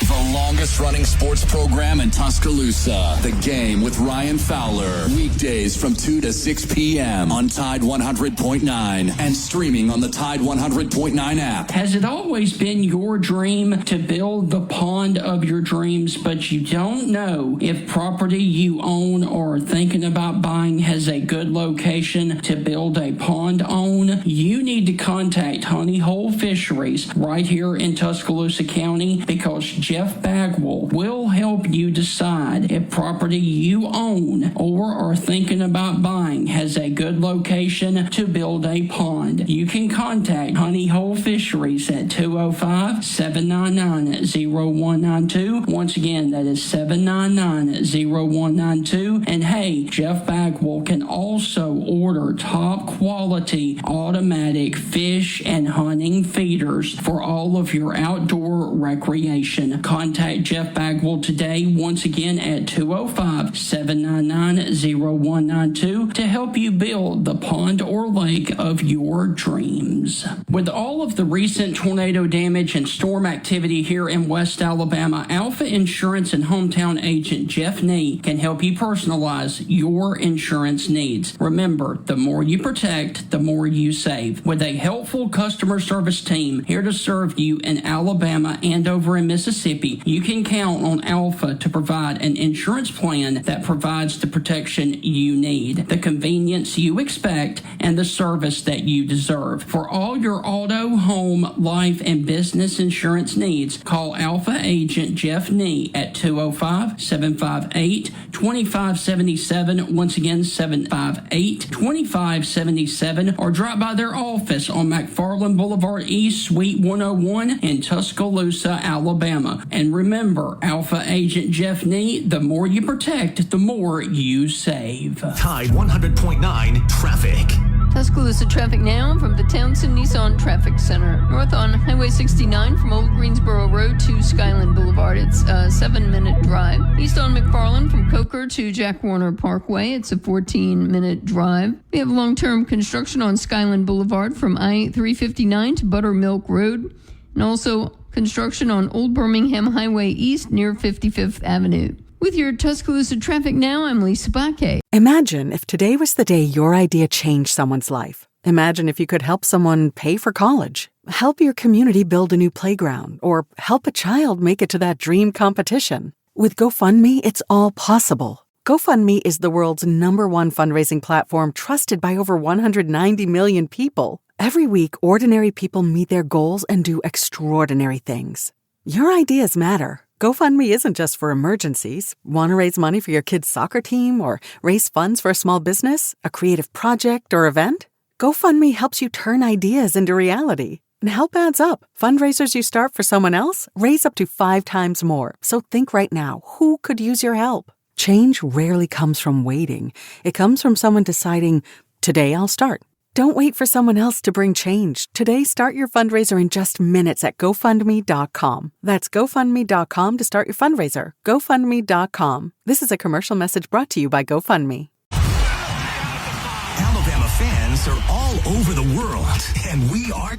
The longest-running sports program in Tuscaloosa. The Game with Ryan Fowler. Weekdays from 2 to 6 p.m. on Tide 100.9 and streaming on the Tide 100.9 app. Has it always been your dream to build the pond of your dreams, but you don't know if property you own or are thinking about buying has a good location to build a pond on? You need to contact Honey Hole Fisheries right here in Tuscaloosa County, because Jeff Bagwell will help you decide if property you own or are thinking about buying has a good location to build a pond. You can contact Honey Hole Fisheries at 205-799-0192. Once again, that is 799-0192. And hey, Jeff Bagwell can also order top quality automatic fish and hunting feeders for all of your outdoor recreation. Contact Jeff Bagwell today, once again at 205-799-0192 to help you build the pond or lake of your dreams. With all of the recent tornado damage and storm activity here in West Alabama, Alpha Insurance and hometown agent Jeff Nee can help you personalize your insurance needs. Remember, the more you protect, the more you save. With a helpful customer service team here to serve you in Alabama and over in Mississippi, you can count on Alpha to provide an insurance plan that provides the protection you need, the convenience you expect, and the service that you deserve. For all your auto, home, life, and business insurance needs, call Alpha agent Jeff Nee at 205-758-2577. Once again, 758-2577, or drop by their office on McFarland Boulevard East, Suite 101 in Tuscaloosa, Alabama. And remember, Alpha agent Jeff Nee, the more you protect, the more you save. Tide 100.9 traffic. Tuscaloosa traffic now from the Townsend Nissan Traffic Center. North on Highway 69 from Old Greensboro Road to Skyland Boulevard. It's a 7-minute drive. East on McFarland from Coker to Jack Warner Parkway. It's a 14-minute drive. We have long-term construction on Skyland Boulevard from I-359 to Buttermilk Road. And also construction on Old Birmingham Highway East near 55th Avenue. With your Tuscaloosa traffic now, I'm Lisa Baque. Imagine if today was the day your idea changed someone's life. Imagine if you could help someone pay for college, help your community build a new playground, or help a child make it to that dream competition. With GoFundMe, it's all possible. GoFundMe is the world's #1 fundraising platform, trusted by over 190 million people. Every week, ordinary people meet their goals and do extraordinary things. Your ideas matter. GoFundMe isn't just for emergencies. Want to raise money for your kid's soccer team, or raise funds for a small business, a creative project, or event? GoFundMe helps you turn ideas into reality. And help adds up. Fundraisers you start for someone else raise up to 5 times more. So think right now, who could use your help? Change rarely comes from waiting. It comes from someone deciding, today I'll start. Don't wait for someone else to bring change. Today, start your fundraiser in just minutes at GoFundMe.com. That's GoFundMe.com to start your fundraiser. GoFundMe.com. This is a commercial message brought to you by GoFundMe. Alabama fans are all over the world, and we are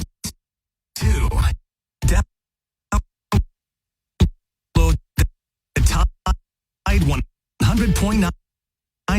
too. Download the Tide 100.9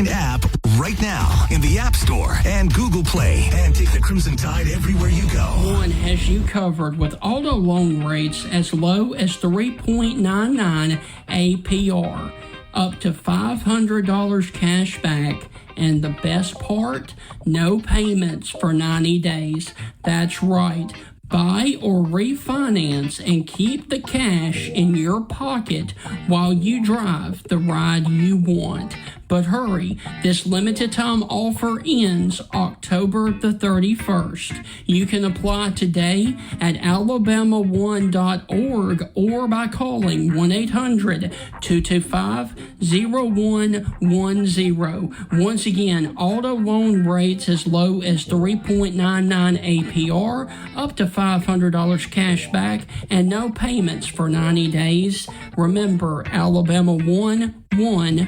app right now in the App Store and Google Play, and take the Crimson Tide everywhere you go. One has you covered with auto loan rates as low as 3.99 APR, up to $500 cash back, and the best part, no payments for 90 days. That's right. Buy or refinance and keep the cash in your pocket while you drive the ride you want. But hurry, this limited time offer ends October the 31st. You can apply today at alabama1.org or by calling 1-800-225-0110. Once again, auto loan rates as low as 3.99 APR, up to $500 cash back, and no payments for 90 days. Remember, Alabama One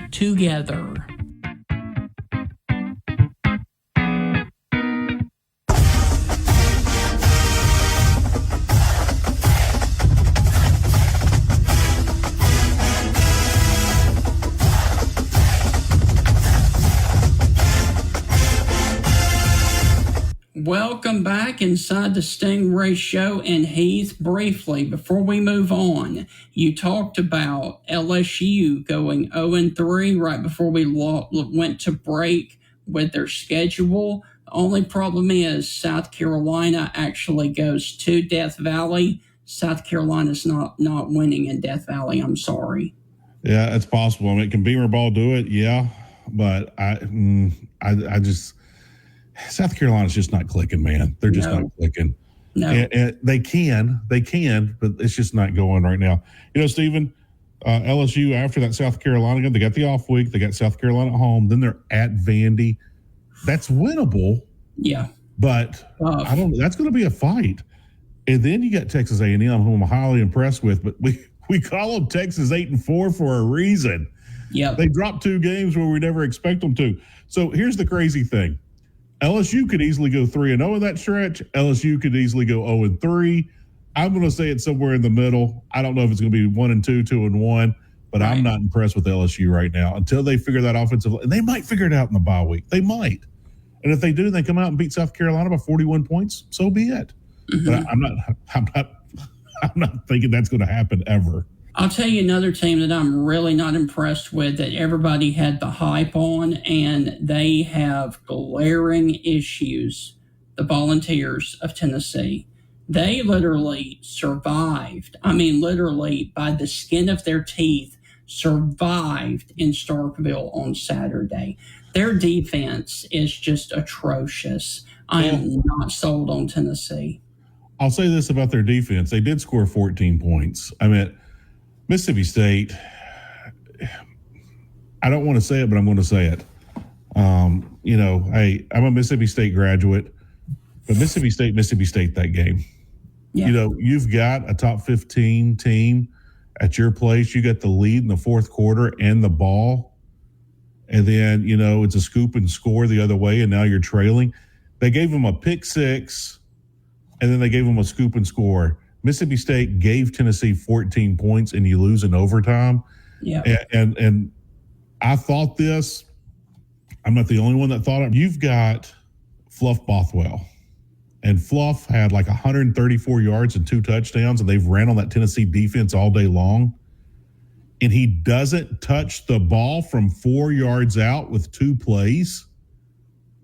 together. inside the Stingray Show. And Heath, briefly, before we move on, you talked about LSU going 0-3 right before we went to break with their schedule. The only problem is South Carolina actually goes to Death Valley. South Carolina's not winning in Death Valley. I'm sorry. Yeah, it's possible. I mean, can Beamer Ball do it? Yeah, but I just South Carolina's just not clicking, man. They're just not clicking. No, and they can, but it's just not going right now. You know, Stephen, LSU after that South Carolina game, they got the off week. They got South Carolina at home. Then they're at Vandy. That's winnable. Yeah, but I don't. That's going to be a fight. And then you got Texas A&M, who I'm highly impressed with. But we call them Texas 8-4 for a reason. Yeah, they dropped 2 games where we never expect them to. So here's the crazy thing: LSU could easily go 3-0 in that stretch. LSU could easily go 0-3. I'm going to say it's somewhere in the middle. I don't know if it's going to be 1-2, 2-1, but I'm not impressed with LSU right now until they figure that offensive. And they might figure it out in the bye week. They might. And if they do, they come out and beat South Carolina by 41 points. So be it. Mm-hmm. But I'm not thinking that's going to happen ever. I'll tell you another team that I'm really not impressed with that everybody had the hype on, and they have glaring issues. The Volunteers of Tennessee. They literally survived. I mean, literally by the skin of their teeth, survived in Starkville on Saturday. Their defense is just atrocious. I am not sold on Tennessee. I'll say this about their defense. They did score 14 points. I mean, Mississippi State, I don't want to say it, but I'm going to say it. You know, hey, I'm a Mississippi State graduate, but Mississippi State that game. Yeah. You know, you've got a top 15 team at your place. You got the lead in the fourth quarter and the ball. And then, you know, it's a scoop and score the other way, and now you're trailing. They gave them a pick six, and then they gave them a scoop and score. Mississippi State gave Tennessee 14 points, and you lose in overtime. Yeah. And I thought this. I'm not the only one that thought it. You've got Fluff Bothwell, and Fluff had like 134 yards and 2 touchdowns, and they've ran on that Tennessee defense all day long. And he doesn't touch the ball from 4 yards out with 2 plays.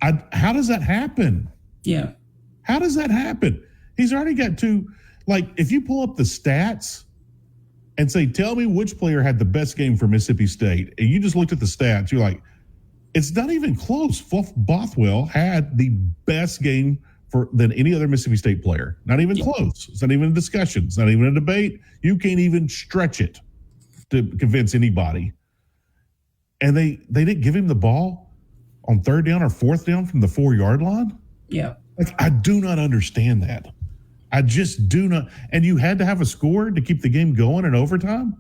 How does that happen? Yeah. How does that happen? He's already got 2. Like, if you pull up the stats and say, tell me which player had the best game for Mississippi State, and you just looked at the stats, you're like, it's not even close. Fluff Bothwell had the best game than any other Mississippi State player. Not even close. It's not even a discussion. It's not even a debate. You can't even stretch it to convince anybody. And they didn't give him the ball on 3rd down or 4th down from the 4-yard line? Yeah. Like, I do not understand that. I just do not. And you had to have a score to keep the game going in overtime?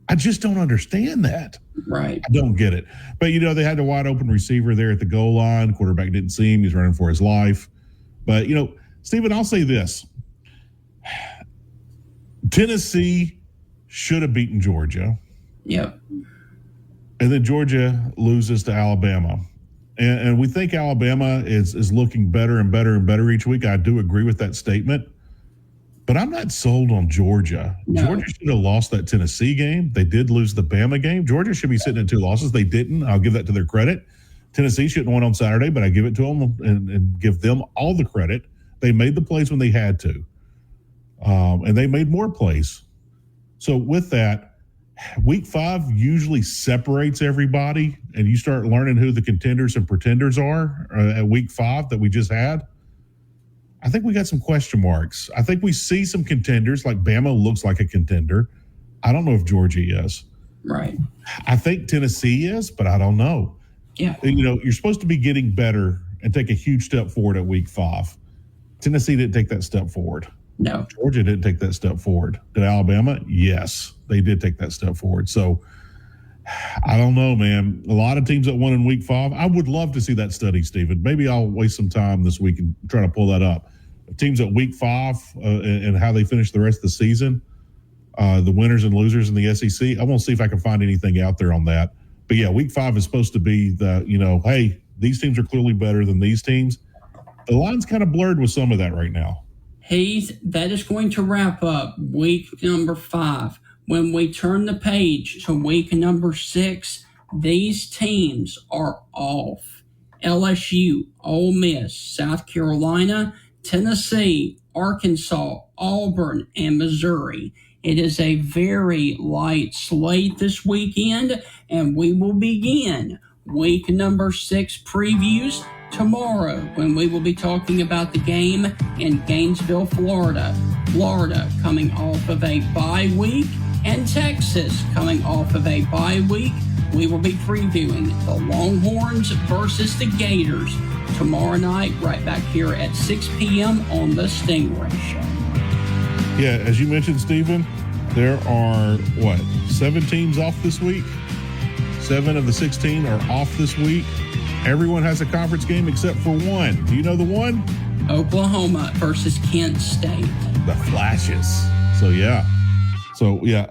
I just don't understand that. Right. I don't get it. But, you know, they had a wide open receiver there at the goal line. Quarterback didn't see him. He's running for his life. But, you know, Stephen, I'll say this. Tennessee should have beaten Georgia. Yep. And then Georgia loses to Alabama. And we think Alabama is looking better and better and better each week. I do agree with that statement. But I'm not sold on Georgia. No. Georgia should have lost that Tennessee game. They did lose the Bama game. Georgia should be sitting at 2 losses. They didn't. I'll give that to their credit. Tennessee shouldn't have won on Saturday, but I give it to them and give them all the credit. They made the plays when they had to. And they made more plays. So with that, week 5 usually separates everybody, and you start learning who the contenders and pretenders are at week 5 that we just had. I think we got some question marks. I think we see some contenders, like Bama looks like a contender. I don't know if Georgia is. Right. I think Tennessee is, but I don't know. Yeah. You know, you're supposed to be getting better and take a huge step forward at week 5. Tennessee didn't take that step forward. No. Georgia didn't take that step forward. Did Alabama? Yes, they did take that step forward. So I don't know, man. A lot of teams that won in week 5. I would love to see that study, Stephen. Maybe I'll waste some time this week and try to pull that up. Teams at week 5 and how they finish the rest of the season, the winners and losers in the SEC. I won't see if I can find anything out there on that. But yeah, week 5 is supposed to be the, you know, hey, these teams are clearly better than these teams. The line's kind of blurred with some of that right now. Heath, that is going to wrap up week number 5. When we turn the page to week number 6, these teams are off. LSU, Ole Miss, South Carolina, Tennessee, Arkansas, Auburn, and Missouri. It is a very light slate this weekend, and we will begin week number 6 previews tomorrow when we will be talking about the game in Gainesville, Florida. Florida coming off of a bye week, and Texas coming off of a bye week. We will be previewing the Longhorns versus the Gators tomorrow night, right back here at 6 p.m. on the Stingray Show. Yeah, as you mentioned, Stephen, there are, 7 teams off this week? 7 of the 16 are off this week. Everyone has a conference game except for one. Do you know the one? Oklahoma versus Kent State. The Flashes. So,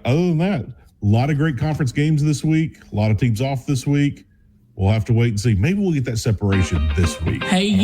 other than that, a lot of great conference games this week. A lot of teams off this week. We'll have to wait and see. Maybe we'll get that separation this week. Hey,